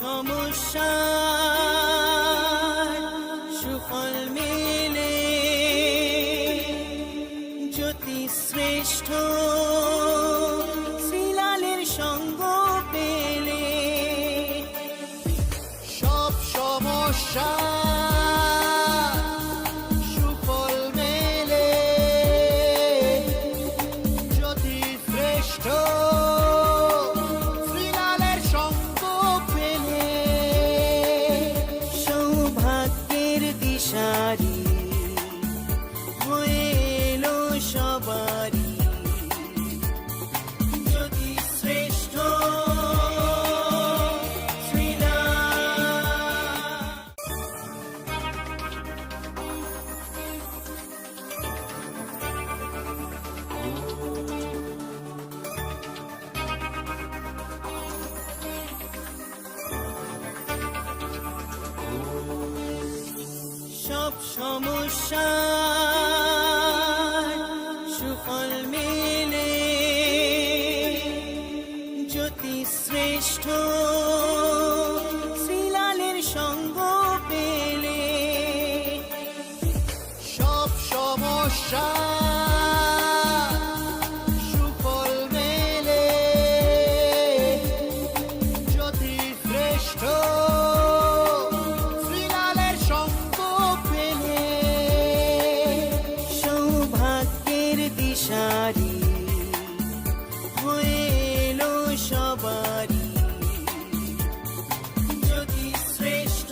সমস্যা সুফল মেলে জ্যোতি শ্রেষ্ঠ শ্রীলালের সঙ্গ পেলে সব সমস্যা সুফল মেলে জ্যোতি শ্রেষ্ঠ শ্রীলালের সঙ্গ পেলে সৌভাগ্যের দিশারি হয়ে এলো সবারই জ্যোতি শ্রেষ্ঠ সব সমস্যা সুফল মেলে জ্যোতি শ্রেষ্ঠ শ্রীলালের সঙ্গ পেলে সব সমস্যা সুফল মেলে জ্যোতি শ্রেষ্ঠ শ্রীলালের সঙ্গ পেলে সৌভাগ্যের দিশারি হয়ে এলো সবারই জ্যোতি শ্রেষ্ঠ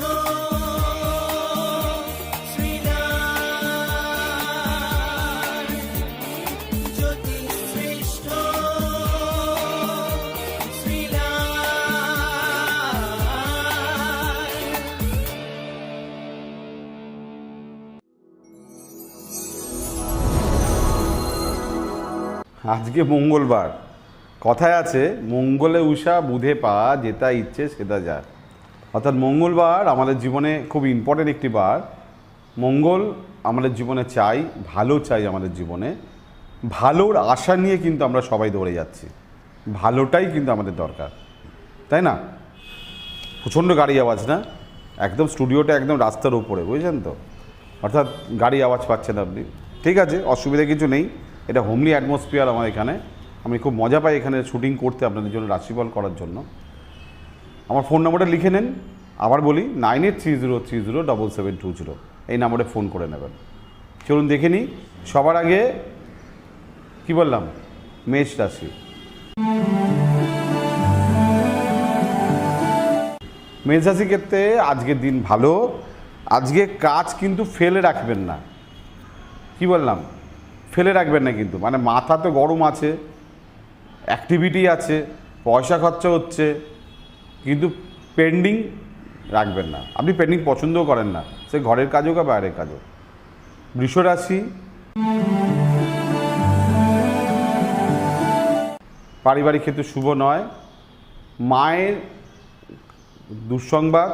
শ্রীলাল জ্যোতি শ্রেষ্ঠ শ্রীলাল আজকে মঙ্গলবার, কথায় আছে মঙ্গলে উষা বুধে পা, যেটা ইচ্ছে সেটা যা। অর্থাৎ মঙ্গলবার আমাদের জীবনে খুব ইম্পর্টেন্ট একটি বার। মঙ্গল আমাদের জীবনে চাই, ভালো চাই আমাদের জীবনে। ভালোর আশা নিয়ে কিন্তু আমরা সবাই দৌড়ে যাচ্ছি, ভালোটাই কিন্তু আমাদের দরকার, তাই না? প্রচণ্ড গাড়ি আওয়াজ না? একদম স্টুডিওটা একদম রাস্তার উপরে, বুঝছেন তো? অর্থাৎ গাড়ি আওয়াজ পাচ্ছেন আপনি, ঠিক আছে, অসুবিধা কিছু নেই। এটা হোমলি অ্যাটমসফিয়ার আমার এখানে। আমি খুব মজা পাই এখানে শুটিং করতে, আপনাদের জন্য রাশিফল করার জন্য। আমার ফোন নম্বরটা লিখে নেন, আবার বলি 9830307720, এই নম্বরে ফোন করে নেবেন। চলুন দেখে নিই। সবার আগে কি বললাম, মেষ রাশি। মেষ রাশি ক্ষেত্রে আজকের দিন ভালো। আজকে কাজ কিন্তু ফেলে রাখবেন না। কি বললাম, ফেলে রাখবেন না কিন্তু, মানে মাথা তো গরম আছে, অ্যাক্টিভিটি আছে, পয়সা খরচা হচ্ছে, কিন্তু পেন্ডিং রাখবেন না। আপনি পেন্ডিং পছন্দও করেন না, সে ঘরের কাজ হোক বা বাইরের কাজ হোক। বৃষ রাশি, পারিবারিক ক্ষেত্রে শুভ নয়। মায়ের দুঃসংবাদ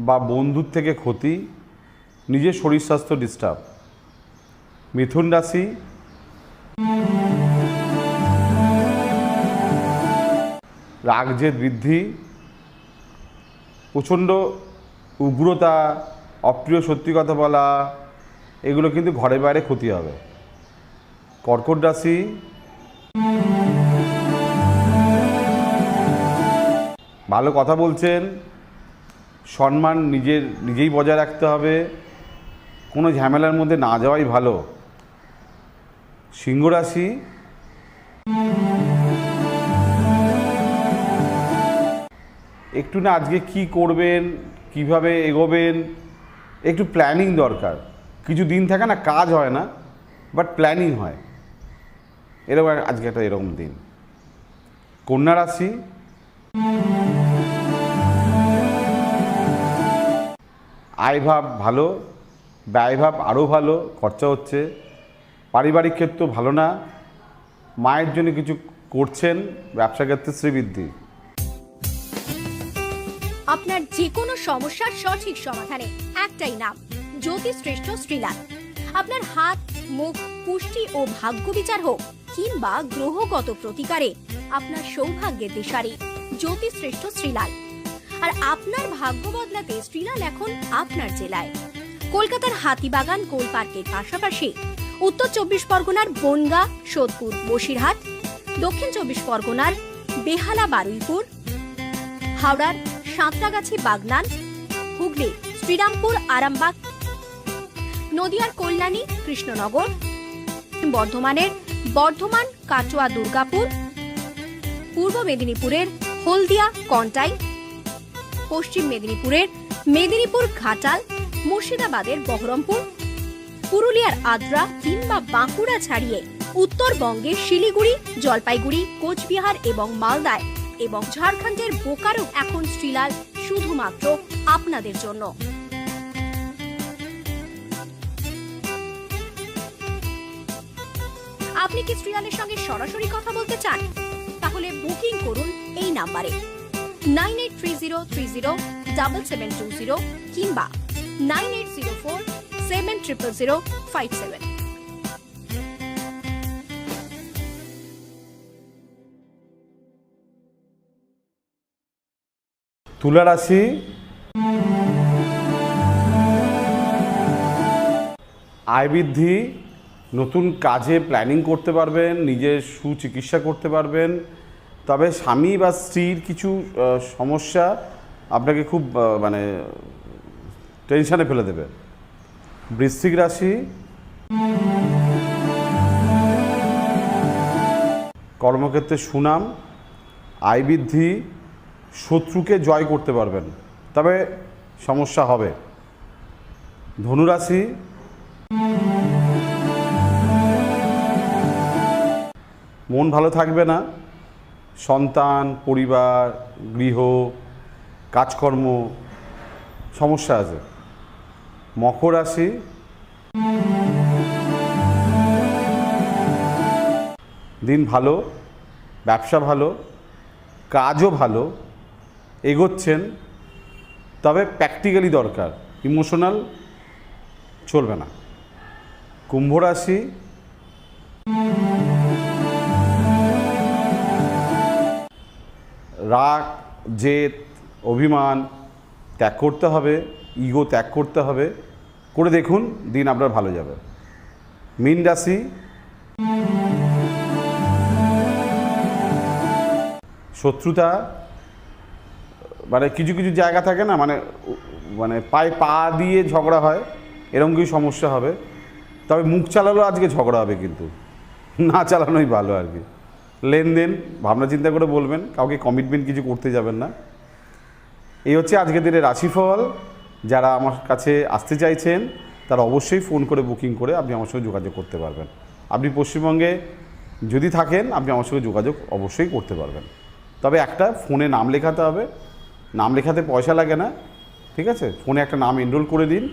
বা বন্ধুর থেকে ক্ষতি, নিজের শরীর স্বাস্থ্য ডিস্টার্ব। মিথুন রাশি, রাগ জেদ বৃদ্ধি, প্রচণ্ড উগ্রতা, অপ্রিয় সত্যি কথা বলা, এগুলো কিন্তু ঘরে বাইরে ক্ষতি হবে। কর্কট রাশি, ভালো কথা বলছেন, সম্মান নিজেই বজায় রাখতে হবে, কোনো ঝামেলার মধ্যে না যাওয়াই ভালো। সিংহ রাশি, একটু না আজকে কি করবেন, কিভাবে এগোবেন, একটু প্ল্যানিং দরকার। কিছু দিন থাকে না কাজ হয় না, বাট প্ল্যানিং হয়, এরকম আজকে একটা এরকম দিন। কন্যা রাশি, আয়ভাব ভালো, ব্যয়ভাব আরও ভালো, খরচা হচ্ছে। পারিবারিক ক্ষেত্র ভালো না, মায়ের জন্য কিছু করছেন, ব্যবসা ক্ষেত্রে শ্রীবৃদ্ধি। আপনার যে কোনো সমস্যার সঠিক সমাধানে একটাই নাম, জ্যোতিশ্রেষ্ঠ শ্রীলাল। আপনার হাত, মুখ, পুষ্টি ও ভাগ্য বিচার হোক কিংবা গ্রহগত প্রতিকারে আপনার সৌভাগ্যের দিশারি জ্যোতিশ্রেষ্ঠ শ্রীলাল। আর আপনার ভাগ্য বদলাতে শ্রীলাল এখন আপনার জেলায়। কলকাতার হাতিবাগান কোল পার্কের পাশাপাশি উত্তর 24 পরগনার বনগাঁ, সোদপুর, বসিরহাট, দক্ষিণ 24 পরগনার বেহালা, বারুইপুর, হাওড়ার সাঁতরাগাছি, বাগনান, হুগলি শ্রীরামপুর, আরামবাগ, নদিয়ার কল্যাণী, কৃষ্ণনগর, বর্ধমানের বর্ধমান, কাটোয়া, দুর্গাপুর, পূর্ব মেদিনীপুরের হলদিয়া, কন্টাই, পশ্চিম মেদিনীপুরের মেদিনীপুর, ঘাটাল, মুর্শিদাবাদের বহরমপুর, পুরুলিয়ার আদ্রা কিংবা বাঁকুড়া ছাড়িয়ে উত্তরবঙ্গের শিলিগুড়ি, জলপাইগুড়ি, কোচবিহার এবং মালদায় এবং ঝাড়খণ্ডের বোকারো এখন শ্রীলাল শুধুমাত্র আপনাদের জন্য। আপনি কি শ্রীলালের সঙ্গে সরাসরি কথা বলতে চান? তাহলে বুকিং করুন এই নাম্বারে 9830307720 কিংবা 9804700057। তুলা রাশি, আয় বৃদ্ধি, নতুন কাজে প্ল্যানিং করতে পারবেন, নিজের সুচিকিৎসা করতে পারবেন। তবে স্বামী বা স্ত্রীর কিছু সমস্যা আপনাকে খুব মানে টেনশানে ফেলে দেবে। বৃশ্চিক রাশি, কর্মক্ষেত্রে সুনাম, আয় বৃদ্ধি, শত্রুকে জয় করতে পারবেন, তবে সমস্যা হবে। ধনুরাশি, মন ভালো থাকবে না, সন্তান, পরিবার, গৃহ, কাজকর্ম সমস্যা আছে। মকর রাশি, দিন ভালো, ব্যবসা ভালো, কাজও ভালো, এগোচ্ছেন, তবে প্র্যাকটিক্যালি দরকার, ইমোশনাল চলবে না। কুম্ভ রাশি, রাগ, জেদ, অভিমান ত্যাগ করতে হবে, ইগো ত্যাগ করতে হবে, করে দেখুন দিন আপনার ভালো যাবে। মীন রাশি, শত্রুতা, মানে কিছু কিছু জায়গা থাকে না, মানে মানে পায়ে পা দিয়ে ঝগড়া হয়, এরকম কিছু সমস্যা হবে। তবে মুখ চালালেও আজকে ঝগড়া হবে, কিন্তু না চালানোই ভালো আর কি। লেনদেন ভাবনা চিন্তা করে বলবেন, কাউকে কমিটমেন্ট কিছু করতে যাবেন না। এই হচ্ছে আজকের দিনের রাশিফল। যারা আমার কাছে আসতে চাইছেন তারা অবশ্যই ফোন করে বুকিং করে আপনি আমার সঙ্গে যোগাযোগ করতে পারবেন। আপনি পশ্চিমবঙ্গে যদি থাকেন আপনি আমার সঙ্গে যোগাযোগ অবশ্যই করতে পারবেন। তবে একটা ফোনে নাম লেখাতে হবে, নাম লেখাতে পয়সা লাগে না, ঠিক আছে? ফোনে একটা নাম এনরোল করে দিন,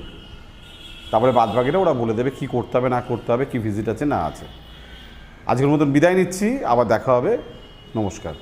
তারপরে বাদবাকিটা ওরা বলে দেবে কী করতে হবে না করতে হবে, কী ভিজিট আছে না আছে। আজকের মতন বিদায় নিচ্ছি, আবার দেখা হবে, নমস্কার।